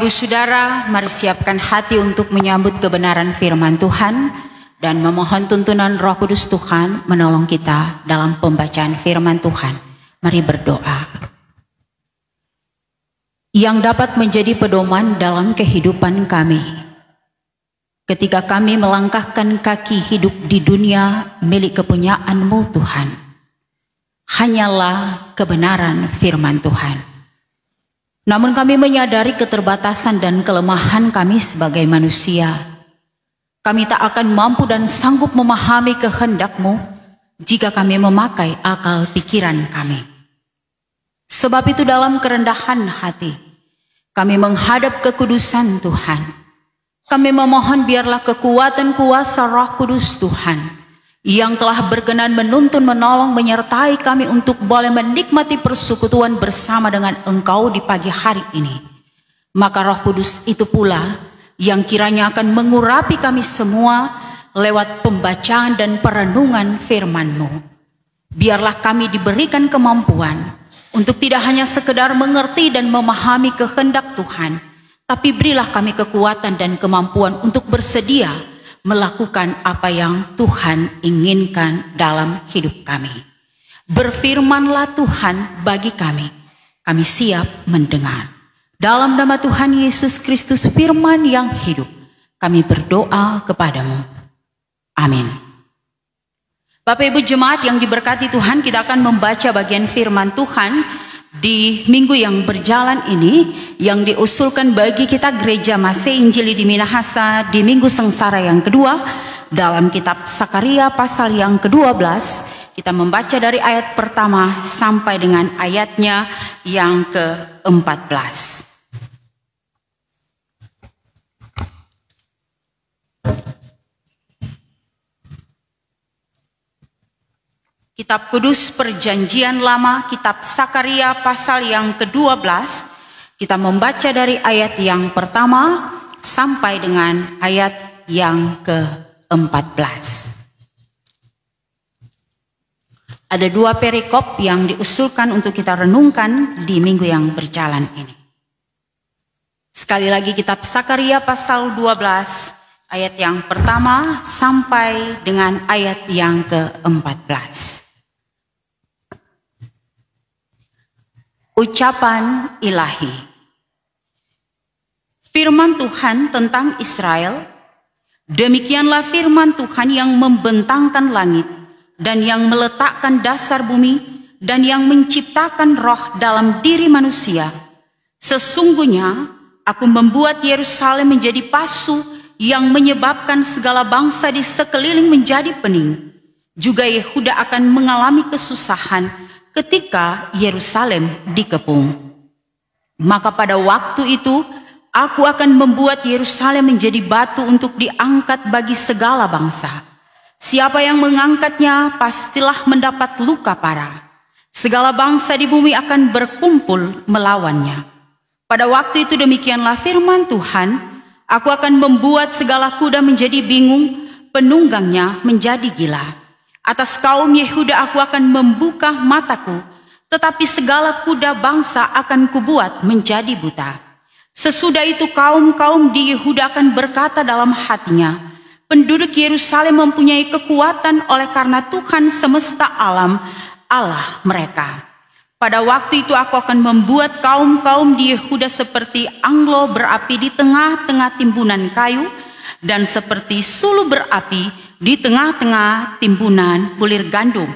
Ibu Saudara, mari siapkan hati untuk menyambut kebenaran firman Tuhan dan memohon tuntunan Roh Kudus Tuhan menolong kita dalam pembacaan firman Tuhan. Mari berdoa. Yang dapat menjadi pedoman dalam kehidupan kami ketika kami melangkahkan kaki hidup di dunia milik kepunyaan-Mu Tuhan, hanyalah kebenaran firman Tuhan. Namun kami menyadari keterbatasan dan kelemahan kami sebagai manusia. Kami tak akan mampu dan sanggup memahami kehendak-Mu jika kami memakai akal pikiran kami. Sebab itu dalam kerendahan hati, kami menghadap kekudusan Tuhan. Kami memohon biarlah kekuatan kuasa Roh Kudus Tuhan yang telah berkenan menuntun, menolong, menyertai kami untuk boleh menikmati persekutuan bersama dengan Engkau di pagi hari ini. Maka Roh Kudus itu pula yang kiranya akan mengurapi kami semua lewat pembacaan dan perenungan firman-Mu. Biarlah kami diberikan kemampuan untuk tidak hanya sekedar mengerti dan memahami kehendak Tuhan, tapi berilah kami kekuatan dan kemampuan untuk bersedia melakukan apa yang Tuhan inginkan dalam hidup kami. Berfirmanlah Tuhan bagi kami siap mendengar. Dalam nama Tuhan Yesus Kristus firman yang hidup, kami berdoa kepadamu. Amin. Bapak Ibu Jemaat yang diberkati Tuhan, kita akan membaca bagian firman Tuhan di minggu yang berjalan ini yang diusulkan bagi kita Gereja Masih Injili di Minahasa di minggu sengsara yang kedua dalam kitab Sakaria pasal yang ke-12. Kita membaca dari ayat pertama sampai dengan ayatnya yang ke-14. Kitab Kudus Perjanjian Lama, Kitab Sakaria pasal yang ke-12, kita membaca dari ayat yang pertama sampai dengan ayat yang ke-14. Ada dua perikop yang diusulkan untuk kita renungkan di minggu yang berjalan ini. Sekali lagi kitab Sakaria pasal 12, ayat yang pertama sampai dengan ayat yang ke-14. Ucapan ilahi. Firman Tuhan tentang Israel, demikianlah firman Tuhan yang membentangkan langit dan yang meletakkan dasar bumi dan yang menciptakan roh dalam diri manusia. Sesungguhnya aku membuat Yerusalem menjadi pasu yang menyebabkan segala bangsa di sekeliling menjadi pening. Juga Yehuda akan mengalami kesusahan ketika Yerusalem dikepung. Maka pada waktu itu aku akan membuat Yerusalem menjadi batu untuk diangkat bagi segala bangsa. Siapa yang mengangkatnya pastilah mendapat luka parah. Segala bangsa di bumi akan berkumpul melawannya. Pada waktu itu demikianlah firman Tuhan, aku akan membuat segala kuda menjadi bingung, penunggangnya menjadi gila. Atas kaum Yehuda aku akan membuka mataku, tetapi segala kuda bangsa akan kubuat menjadi buta. Sesudah itu kaum-kaum di Yehuda akan berkata dalam hatinya, penduduk Yerusalem mempunyai kekuatan oleh karena Tuhan semesta alam, Allah mereka. Pada waktu itu aku akan membuat kaum-kaum di Yehuda seperti anglo berapi di tengah-tengah timbunan kayu, dan seperti sulu berapi di tengah-tengah timbunan bulir gandum.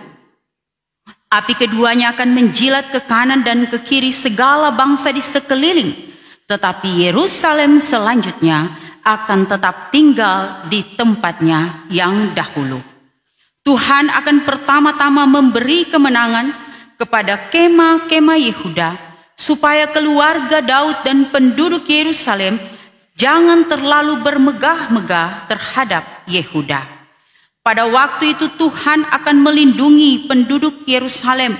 Api keduanya akan menjilat ke kanan dan ke kiri segala bangsa di sekeliling, tetapi Yerusalem selanjutnya akan tetap tinggal di tempatnya yang dahulu. Tuhan akan pertama-tama memberi kemenangan kepada kemah-kemah Yehuda, supaya keluarga Daud dan penduduk Yerusalem jangan terlalu bermegah-megah terhadap Yehuda. Pada waktu itu Tuhan akan melindungi penduduk Yerusalem,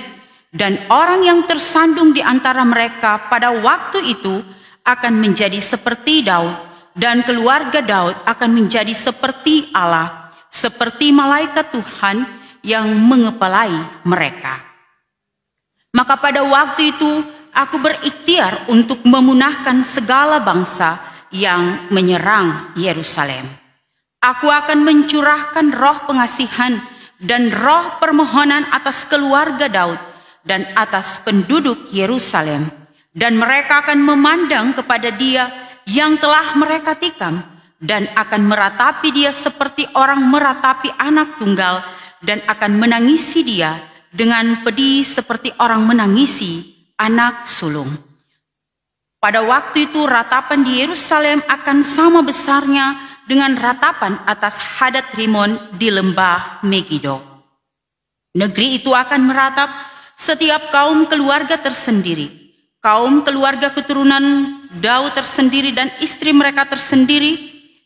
dan orang yang tersandung di antara mereka pada waktu itu akan menjadi seperti Daud, dan keluarga Daud akan menjadi seperti Allah, seperti malaikat Tuhan yang mengepalai mereka. Maka pada waktu itu aku berikhtiar untuk memunahkan segala bangsa yang menyerang Yerusalem. Aku akan mencurahkan roh pengasihan dan roh permohonan atas keluarga Daud dan atas penduduk Yerusalem, dan mereka akan memandang kepada Dia yang telah mereka tikam, dan akan meratapi Dia seperti orang meratapi anak tunggal, dan akan menangisi Dia dengan pedih seperti orang menangisi anak sulung. Pada waktu itu ratapan di Yerusalem akan sama besarnya dengan ratapan atas Hadad Rimon di lembah Megido. Negeri itu akan meratap setiap kaum keluarga tersendiri, kaum keluarga keturunan Daud tersendiri dan istri mereka tersendiri,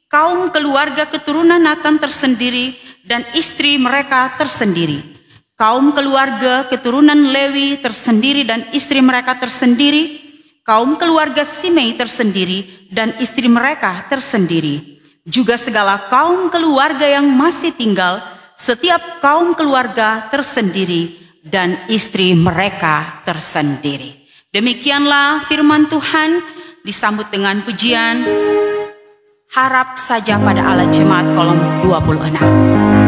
kaum keluarga keturunan Natan tersendiri dan istri mereka tersendiri, kaum keluarga keturunan Lewi tersendiri dan istri mereka tersendiri, kaum keluarga Simei tersendiri dan istri mereka tersendiri, juga segala kaum keluarga yang masih tinggal, setiap kaum keluarga tersendiri dan istri mereka tersendiri. Demikianlah firman Tuhan, disambut dengan pujian. Harap saja pada Allah Jemaat kolom 26.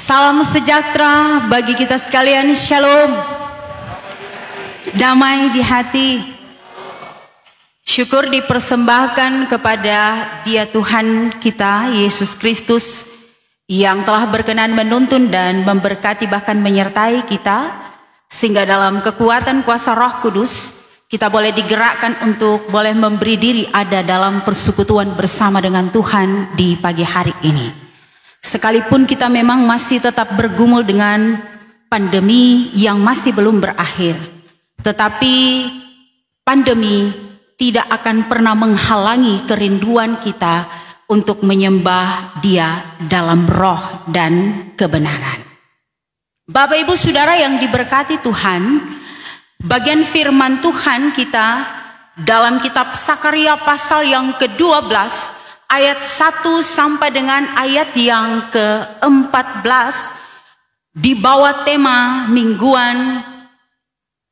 Salam sejahtera bagi kita sekalian, shalom. Damai di hati. Syukur dipersembahkan kepada Dia Tuhan kita, Yesus Kristus, yang telah berkenan menuntun dan memberkati bahkan menyertai kita, sehingga dalam kekuatan kuasa Roh Kudus, kita boleh digerakkan untuk boleh memberi diri ada dalam persekutuan bersama dengan Tuhan di pagi hari ini. Sekalipun kita memang masih tetap bergumul dengan pandemi yang masih belum berakhir, tetapi pandemi tidak akan pernah menghalangi kerinduan kita untuk menyembah Dia dalam roh dan kebenaran. Bapak Ibu Saudara yang diberkati Tuhan, bagian firman Tuhan kita dalam kitab Sakaria pasal yang ke-12 ayat 1 sampai dengan ayat yang ke-14 di bawah tema mingguan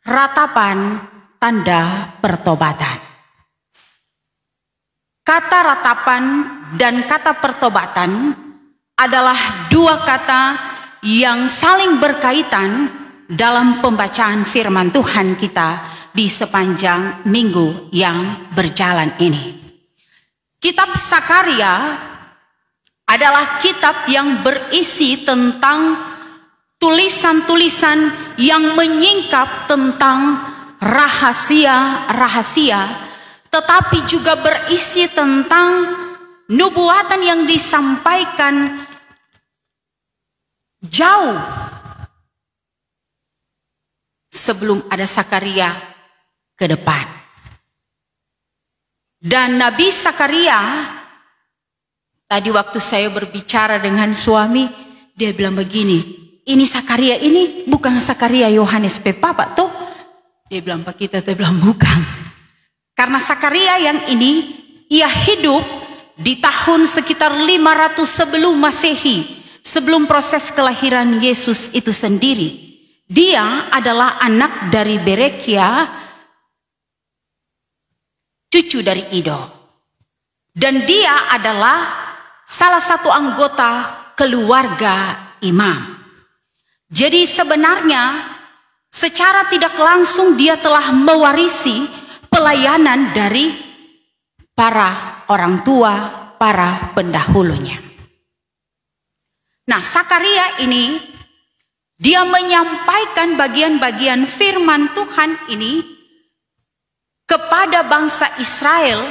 ratapan tanda pertobatan. Kata ratapan dan kata pertobatan adalah dua kata yang saling berkaitan dalam pembacaan firman Tuhan kita di sepanjang minggu yang berjalan ini. Kitab Sakaria adalah kitab yang berisi tentang tulisan-tulisan yang menyingkap tentang rahasia-rahasia, tetapi juga berisi tentang nubuatan yang disampaikan jauh sebelum ada Sakaria ke depan. Dan Nabi Sakaria Tadi waktu saya berbicara dengan suami, dia bilang begini, ini Sakaria ini bukan Sakaria Yohanes Pepapa toh? Dia bilang Pak kita, dia bilang bukan. Karena Sakaria yang ini, ia hidup di tahun sekitar 500 sebelum Masehi, sebelum proses kelahiran Yesus itu sendiri. Dia adalah anak dari Berekia, cucu dari Ido. Dan dia adalah salah satu anggota keluarga imam. Jadi sebenarnya secara tidak langsung dia telah mewarisi pelayanan dari para orang tua, para pendahulunya. Nah, Sakaria ini dia menyampaikan bagian-bagian firman Tuhan ini kepada bangsa Israel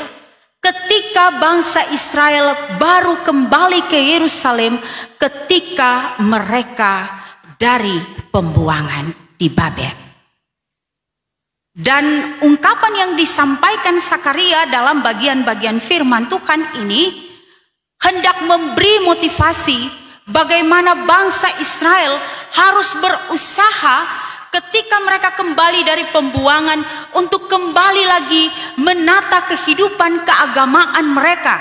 ketika bangsa Israel baru kembali ke Yerusalem ketika mereka dari pembuangan di Babel. Dan ungkapan yang disampaikan Sakaria dalam bagian-bagian firman Tuhan ini hendak memberi motivasi bagaimana bangsa Israel harus berusaha ketika mereka kembali dari pembuangan untuk kembali lagi menata kehidupan keagamaan mereka.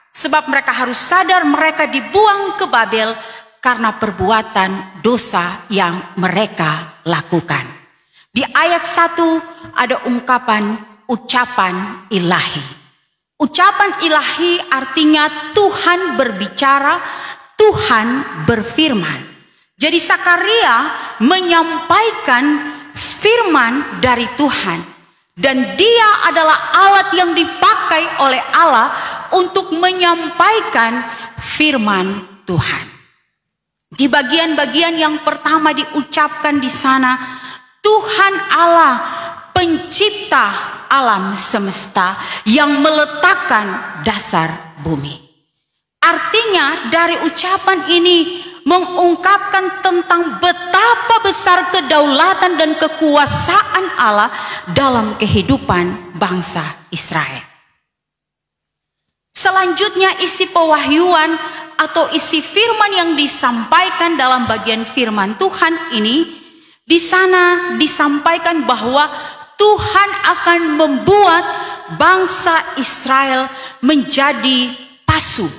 Sebab mereka harus sadar mereka dibuang ke Babel karena perbuatan dosa yang mereka lakukan. Di ayat 1 ada ucapan ilahi. Ucapan ilahi artinya Tuhan berbicara, Tuhan berfirman. Jadi Sakaria menyampaikan firman dari Tuhan. Dan dia adalah alat yang dipakai oleh Allah untuk menyampaikan firman Tuhan. Di bagian-bagian yang pertama diucapkan di sana, Tuhan Allah pencipta alam semesta yang meletakkan dasar bumi. Artinya dari ucapan ini mengungkapkan tentang betapa besar kedaulatan dan kekuasaan Allah dalam kehidupan bangsa Israel. Selanjutnya isi pewahyuan atau isi firman yang disampaikan dalam bagian firman Tuhan ini, di sana disampaikan bahwa Tuhan akan membuat bangsa Israel menjadi pasu.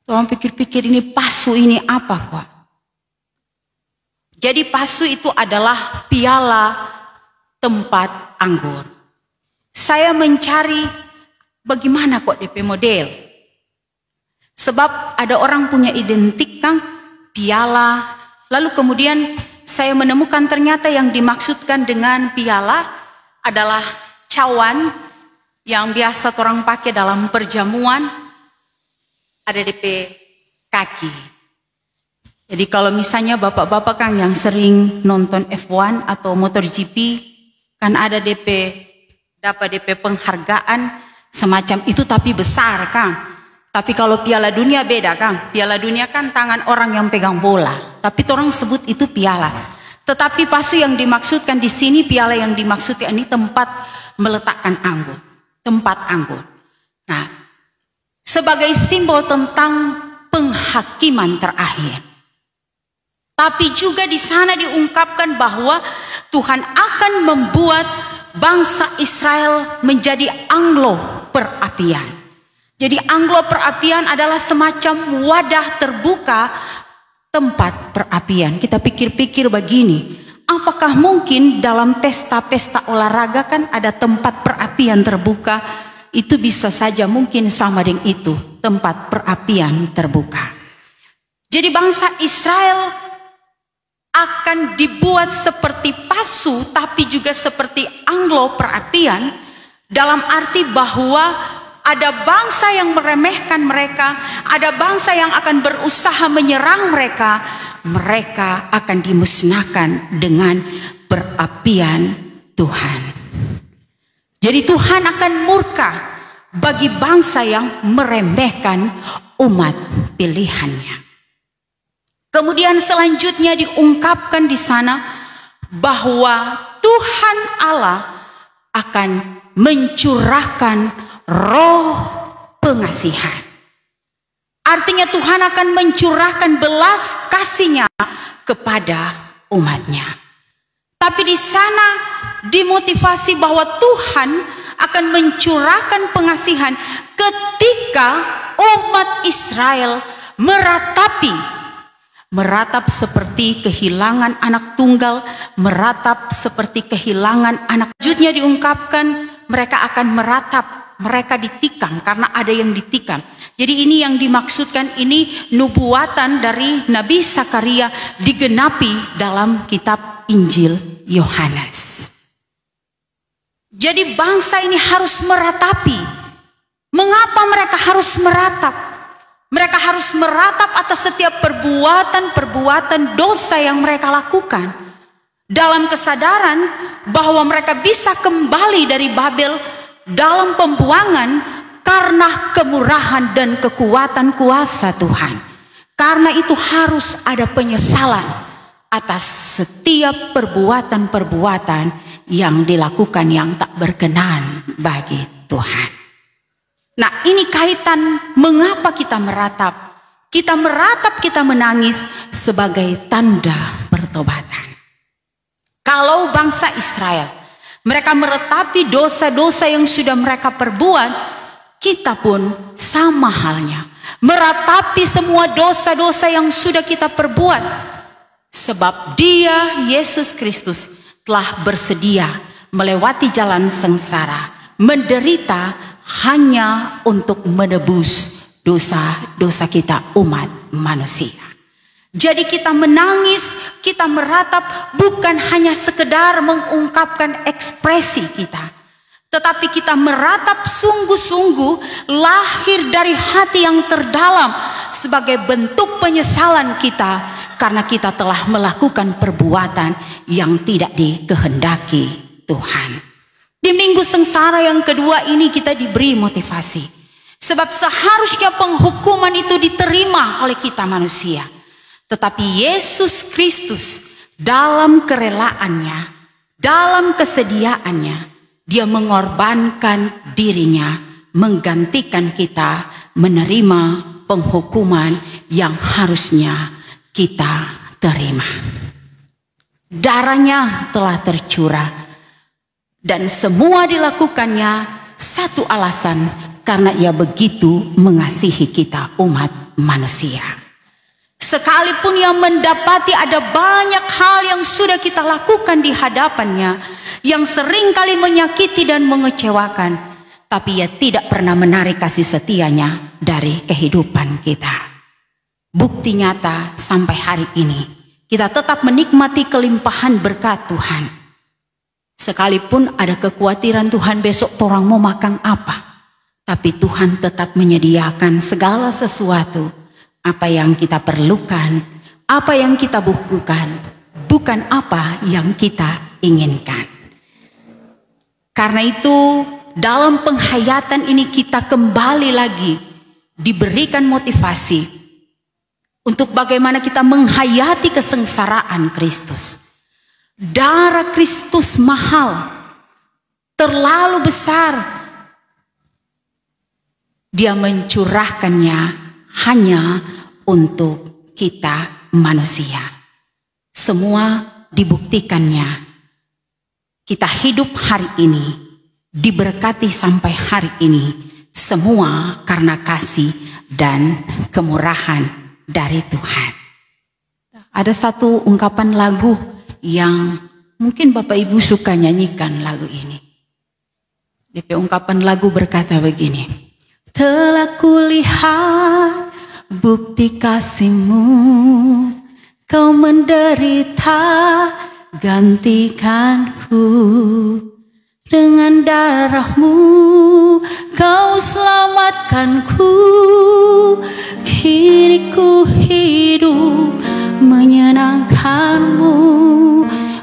Tolong pikir-pikir ini pasu ini apa kok? Jadi pasu itu adalah piala tempat anggur. Saya mencari bagaimana kok DP model. Sebab ada orang punya identik kan piala. Lalu kemudian saya menemukan ternyata yang dimaksudkan dengan piala adalah cawan yang biasa orang pakai dalam perjamuan, ada DP kaki. Jadi kalau misalnya bapak-bapak kan yang sering nonton F1 atau MotoGP, kan ada dapat DP penghargaan semacam itu tapi besar kan. Tapi kalau Piala Dunia beda kan. Piala Dunia kan tangan orang yang pegang bola. Tapi orang sebut itu piala. Tetapi pasu yang dimaksudkan di sini, piala yang dimaksudkan ini tempat meletakkan anggur. Tempat anggur. Nah, sebagai simbol tentang penghakiman terakhir. Tapi juga di sana diungkapkan bahwa Tuhan akan membuat bangsa Israel menjadi anglo perapian. Jadi anglo perapian adalah semacam wadah terbuka tempat perapian. Kita pikir-pikir begini, apakah mungkin dalam pesta-pesta olahraga kan ada tempat perapian terbuka? Itu bisa saja mungkin sama dengan itu, tempat perapian terbuka. Jadi bangsa Israel akan dibuat seperti pasu tapi juga seperti anglo perapian, dalam arti bahwa ada bangsa yang meremehkan mereka, ada bangsa yang akan berusaha menyerang mereka, mereka akan dimusnahkan dengan perapian Tuhan. Jadi Tuhan akan murka bagi bangsa yang meremehkan umat pilihannya. Kemudian selanjutnya diungkapkan di sana bahwa Tuhan Allah akan mencurahkan roh pengasihan. Artinya Tuhan akan mencurahkan belas kasih-Nya kepada umat-Nya. Tapi di sana dimotivasi bahwa Tuhan akan mencurahkan pengasihan ketika umat Israel meratap seperti kehilangan anak tunggal, meratap seperti kehilangan anak. Selanjutnya diungkapkan mereka akan meratap, mereka ditikam karena ada yang ditikam. Jadi ini yang dimaksudkan, ini nubuatan dari Nabi Zakaria digenapi dalam kitab Injil Yohanes. Jadi bangsa ini harus meratapi. Mengapa mereka harus meratap? Mereka harus meratap atas setiap perbuatan dosa yang mereka lakukan, dalam kesadaran bahwa mereka bisa kembali dari Babel dalam pembuangan karena kemurahan dan kekuatan kuasa Tuhan. Karena itu harus ada penyesalan atas setiap perbuatan-perbuatan yang dilakukan yang tak berkenan bagi Tuhan. Nah, ini kaitan mengapa kita meratap. Kita meratap, kita menangis sebagai tanda pertobatan. Kalau bangsa Israel, mereka meratapi dosa-dosa yang sudah mereka perbuat, kita pun sama halnya. Meratapi semua dosa-dosa yang sudah kita perbuat. Sebab Dia, Yesus Kristus, telah bersedia melewati jalan sengsara, menderita hanya untuk menebus dosa-dosa kita umat manusia. Jadi kita menangis, kita meratap bukan hanya sekedar mengungkapkan ekspresi kita, tetapi kita meratap sungguh-sungguh lahir dari hati yang terdalam sebagai bentuk penyesalan kita karena kita telah melakukan perbuatan yang tidak dikehendaki Tuhan. Di minggu sengsara yang kedua ini kita diberi motivasi. Sebab seharusnya penghukuman itu diterima oleh kita manusia. Tetapi Yesus Kristus dalam kerelaannya, dalam kesediaannya, Dia mengorbankan dirinya, menggantikan kita menerima penghukuman yang harusnya kita terima. Darahnya telah tercurah dan semua dilakukannya satu alasan, karena Ia begitu mengasihi kita umat manusia. Sekalipun Ia mendapati ada banyak hal yang sudah kita lakukan di hadapannya, yang sering kali menyakiti dan mengecewakan, tapi Ia tidak pernah menarik kasih setia-Nya dari kehidupan kita. Bukti nyata sampai hari ini, kita tetap menikmati kelimpahan berkat Tuhan. Sekalipun ada kekhawatiran Tuhan besok orang mau makan apa, tapi Tuhan tetap menyediakan segala sesuatu, apa yang kita perlukan, apa yang kita butuhkan, bukan apa yang kita inginkan. Karena itu dalam penghayatan ini kita kembali lagi diberikan motivasi untuk bagaimana kita menghayati kesengsaraan Kristus. Darah Kristus mahal, terlalu besar. Dia mencurahkannya hanya untuk kita manusia. Semua dibuktikannya. Kita hidup hari ini, diberkati sampai hari ini, semua karena kasih dan kemurahan dari Tuhan. Ada satu ungkapan lagu yang mungkin Bapak Ibu suka nyanyikan lagu ini. DP ungkapan lagu berkata begini: telah kulihat bukti kasih-Mu, Kau menderita gantikanku, dengan darah-Mu Kau selamatkanku, kini ku hidup menyenangkan-Mu.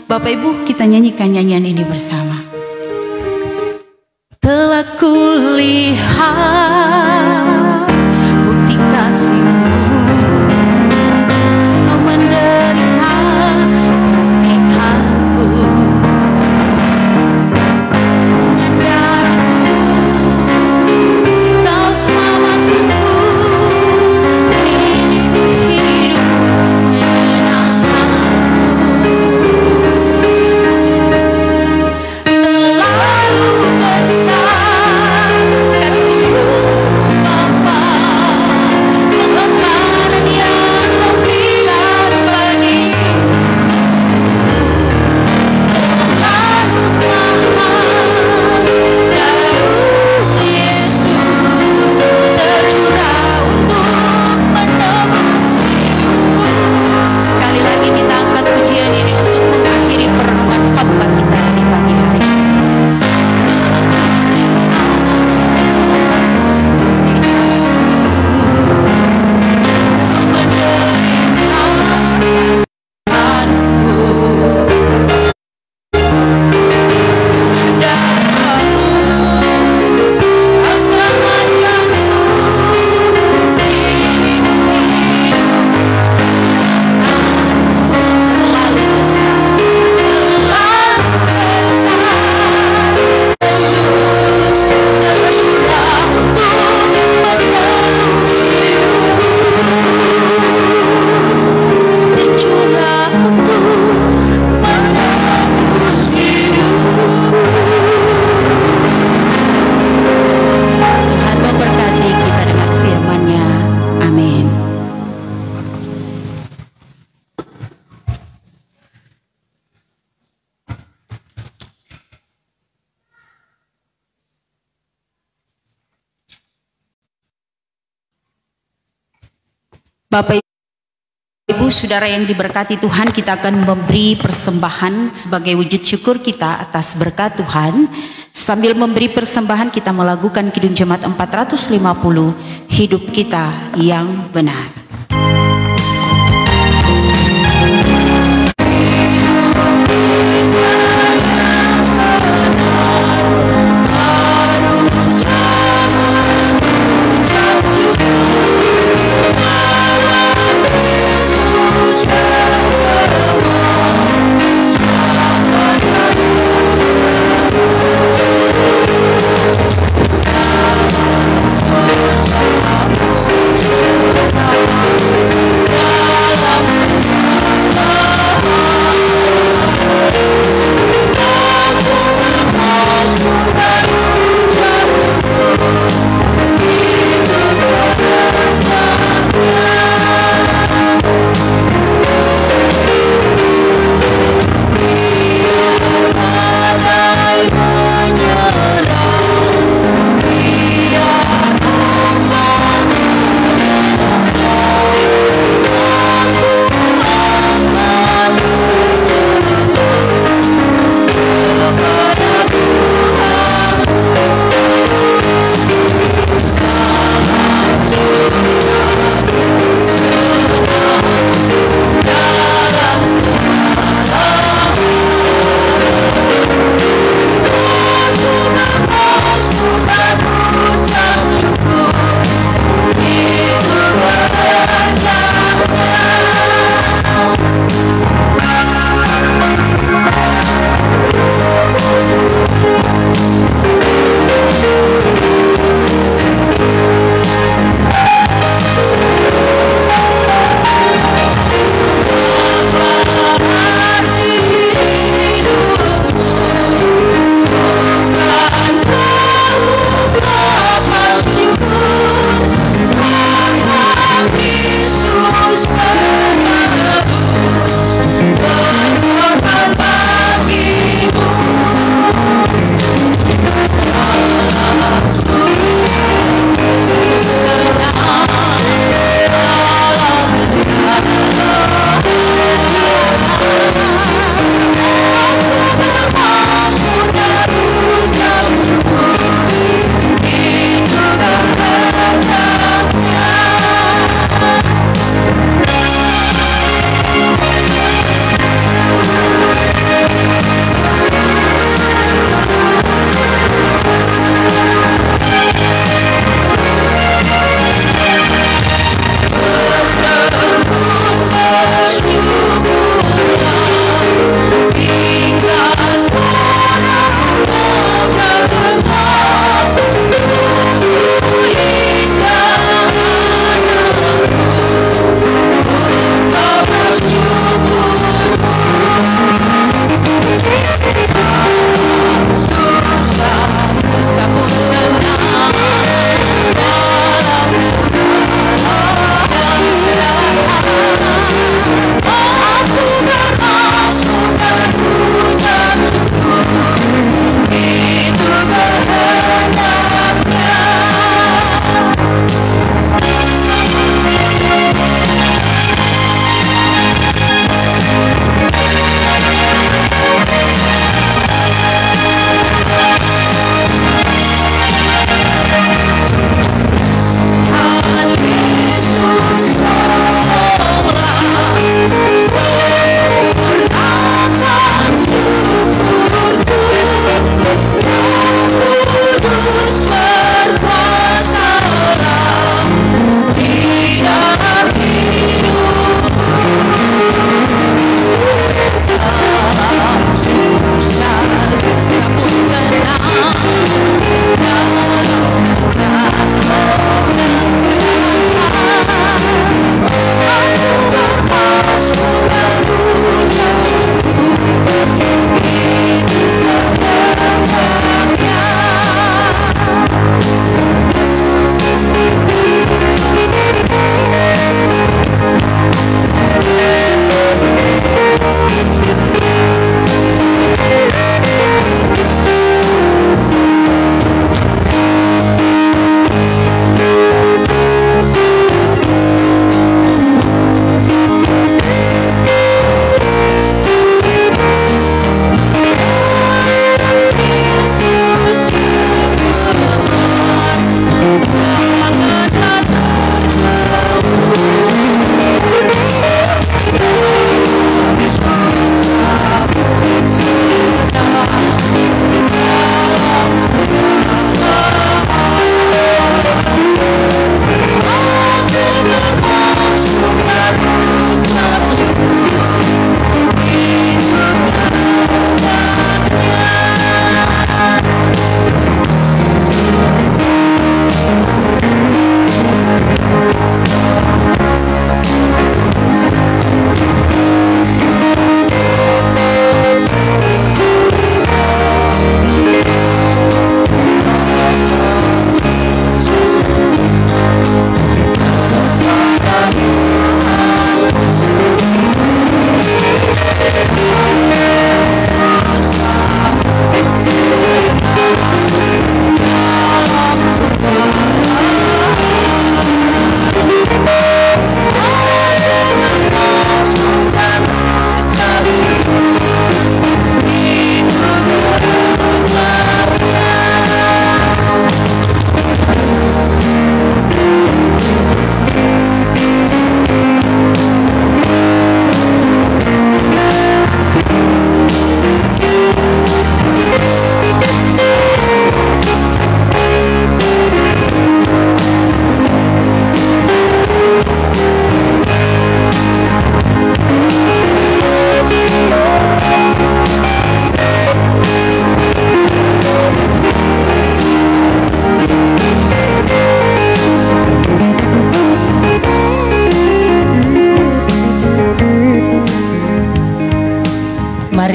Bapak Ibu, kita nyanyikan nyanyian ini bersama. Telah kulihat bukti kasih-Mu, Kau menderita gantikanku, dengan darah-Mu Kau selamatkanku, Bapak Ibu Saudara yang diberkati Tuhan, kita akan memberi persembahan sebagai wujud syukur kita atas berkat Tuhan. Sambil memberi persembahan kita melakukan Kidung Jemaat 450, hidup kita yang benar.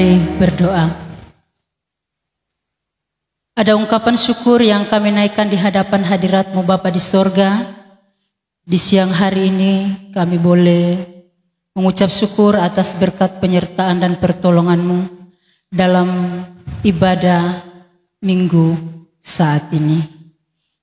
Mari berdoa. Ada ungkapan syukur yang kami naikkan di hadapan hadirat-Mu Bapa di sorga. Di siang hari ini kami boleh mengucap syukur atas berkat penyertaan dan pertolongan-Mu dalam ibadah minggu saat ini.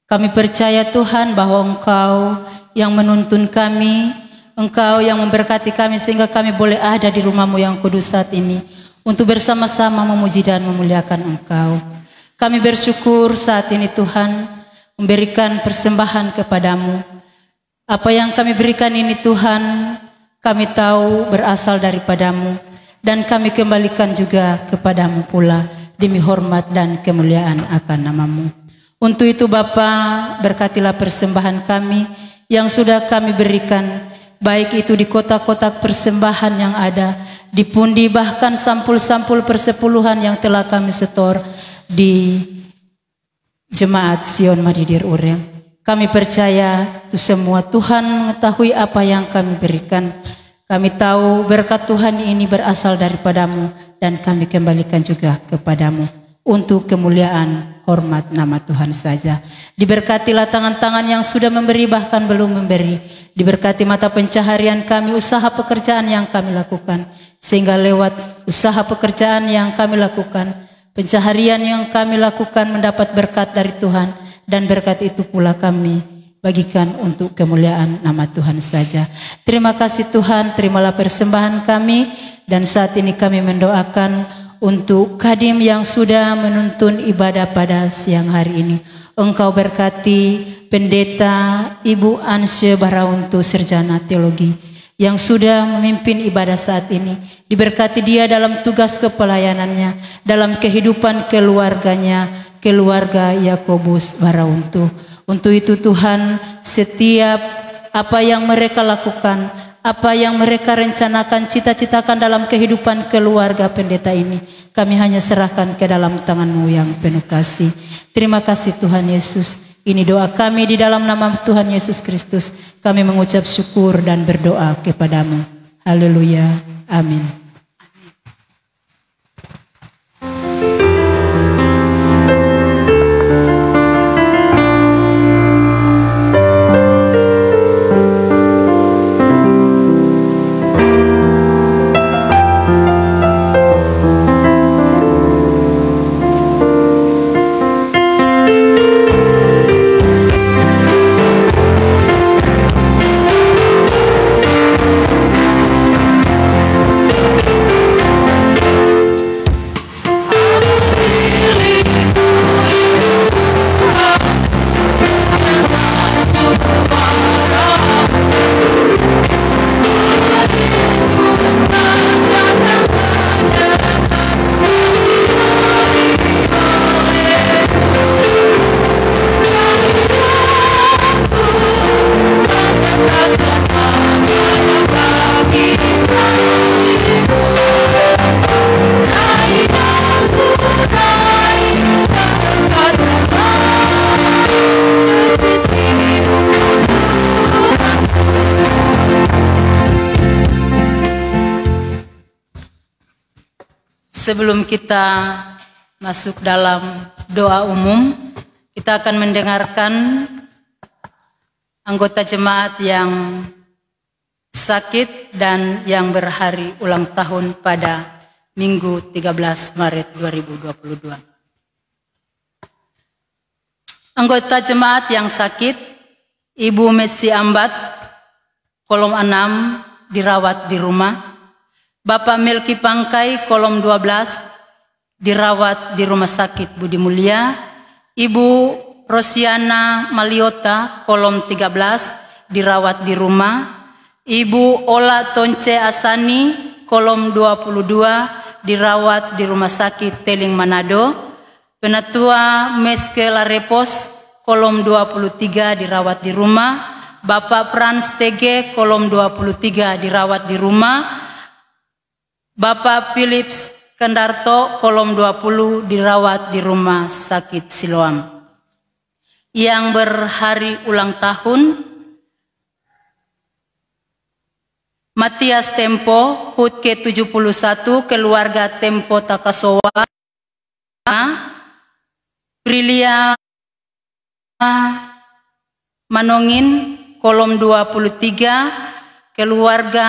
Kami percaya Tuhan bahwa Engkau yang menuntun kami, Engkau yang memberkati kami sehingga kami boleh ada di rumah-Mu yang kudus saat ini untuk bersama-sama memuji dan memuliakan Engkau. Kami bersyukur saat ini Tuhan memberikan persembahan kepadamu. Apa yang kami berikan ini Tuhan, kami tahu berasal daripadamu dan kami kembalikan juga kepadamu pula demi hormat dan kemuliaan akan namamu. Untuk itu Bapa, berkatilah persembahan kami yang sudah kami berikan, baik itu di kotak-kotak persembahan yang ada, di pundi bahkan sampul-sampul persepuluhan yang telah kami setor di Jemaat Sion Madidir Urem. Kami percaya itu semua Tuhan mengetahui apa yang kami berikan. Kami tahu berkat Tuhan ini berasal daripadamu dan kami kembalikan juga kepadamu untuk kemuliaan hormat nama Tuhan saja. Diberkatilah tangan-tangan yang sudah memberi bahkan belum memberi. Diberkati mata pencaharian kami, usaha pekerjaan yang kami lakukan. Sehingga lewat usaha pekerjaan yang kami lakukan, pencaharian yang kami lakukan mendapat berkat dari Tuhan. Dan berkat itu pula kami bagikan untuk kemuliaan nama Tuhan saja. Terima kasih Tuhan, terimalah persembahan kami. Dan saat ini kami mendoakan untuk Kadim yang sudah menuntun ibadah pada siang hari ini. Engkau berkati Pendeta Ibu Ansye Barauntu Sarjana Teologi yang sudah memimpin ibadah saat ini. Diberkati dia dalam tugas kepelayanannya, dalam kehidupan keluarganya, keluarga Yakobus Barauntu. Untuk itu Tuhan, setiap apa yang mereka lakukan, apa yang mereka rencanakan, cita-citakan dalam kehidupan keluarga pendeta ini, kami hanya serahkan ke dalam tangan-Mu yang penuh kasih. Terima kasih Tuhan Yesus. Ini doa kami di dalam nama Tuhan Yesus Kristus. Kami mengucap syukur dan berdoa kepadamu. Haleluya. Amin. Sebelum kita masuk dalam doa umum, kita akan mendengarkan anggota jemaat yang sakit dan yang berhari ulang tahun pada Minggu 13 Maret 2022. Anggota jemaat yang sakit, Ibu Messi Ambat, kolom 6, dirawat di rumah. Bapak Melki Pangkai, kolom 12, dirawat di Rumah Sakit Budi Mulia. Ibu Rosiana Maliota, kolom 13, dirawat di rumah. Ibu Ola Tonce Asani, kolom 22, dirawat di Rumah Sakit Teling Manado. Penatua Meske Larepos, kolom 23, dirawat di rumah. Bapak Frans Tege, kolom 23, dirawat di rumah. Bapak Philips Kendarto, kolom 20, dirawat di Rumah Sakit Siloam. Yang berhari ulang tahun, Matias Tempo, HUT ke-71, keluarga Tempo Takasowa. Prilia Manongin, kolom 23, keluarga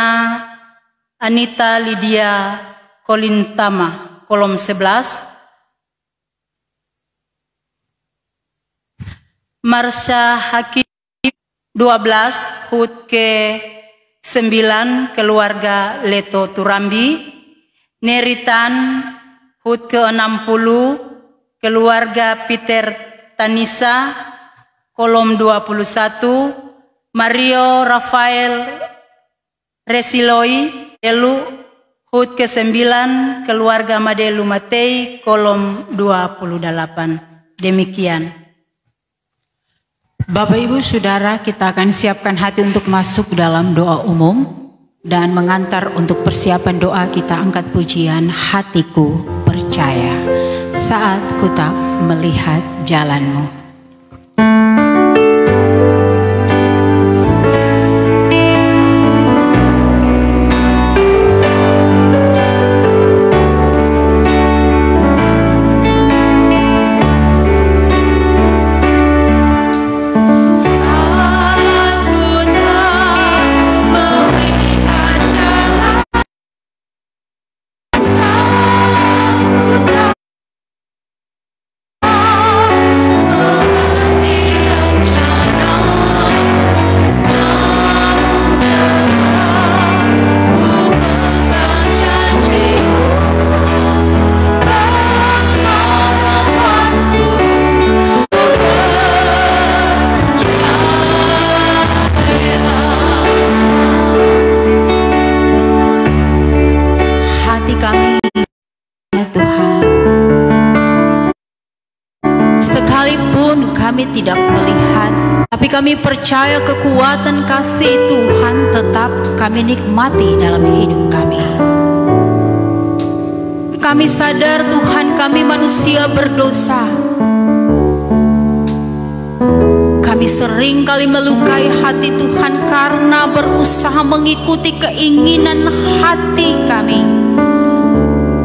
Anita Lydia Kolintama, kolom 11. Marsha Hakim 12, HUT ke-9, keluarga Leto Turambi. Neritan, HUT ke-60, keluarga Peter Tanisa, kolom 21. Mario Rafael Resiloi Delu, HUT ke-9, keluarga Madelu Matei, kolom 28. Demikian. Bapak Ibu Saudara, kita akan siapkan hati untuk masuk dalam doa umum dan mengantar untuk persiapan doa. Kita angkat pujian Hatiku Percaya saat ku tak melihat jalanmu. Tidak melihat, tapi kami percaya kekuatan kasih Tuhan tetap kami nikmati dalam hidup kami. Kami sadar Tuhan, kami manusia berdosa. Kami sering kali melukai hati Tuhan karena berusaha mengikuti keinginan hati kami.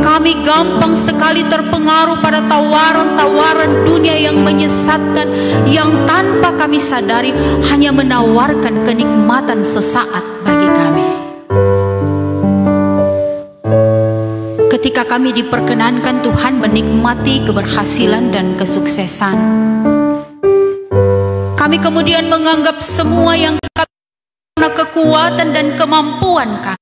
Kami gampang sekali terpengaruh pada tawaran-tawaran dunia yang menyesatkan, yang tanpa kami sadari hanya menawarkan kenikmatan sesaat bagi kami. Ketika kami diperkenankan Tuhan menikmati keberhasilan dan kesuksesan, kami kemudian menganggap semua yang karena kekuatan dan kemampuan kami.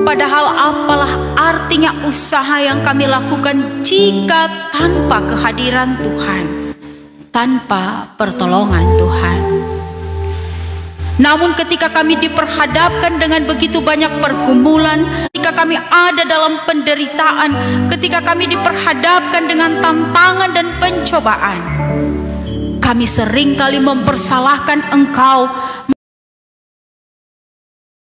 Padahal apalah artinya usaha yang kami lakukan jika tanpa kehadiran Tuhan, tanpa pertolongan Tuhan. Namun ketika kami diperhadapkan dengan begitu banyak pergumulan, ketika kami ada dalam penderitaan, ketika kami diperhadapkan dengan tantangan dan pencobaan, kami seringkali mempersalahkan Engkau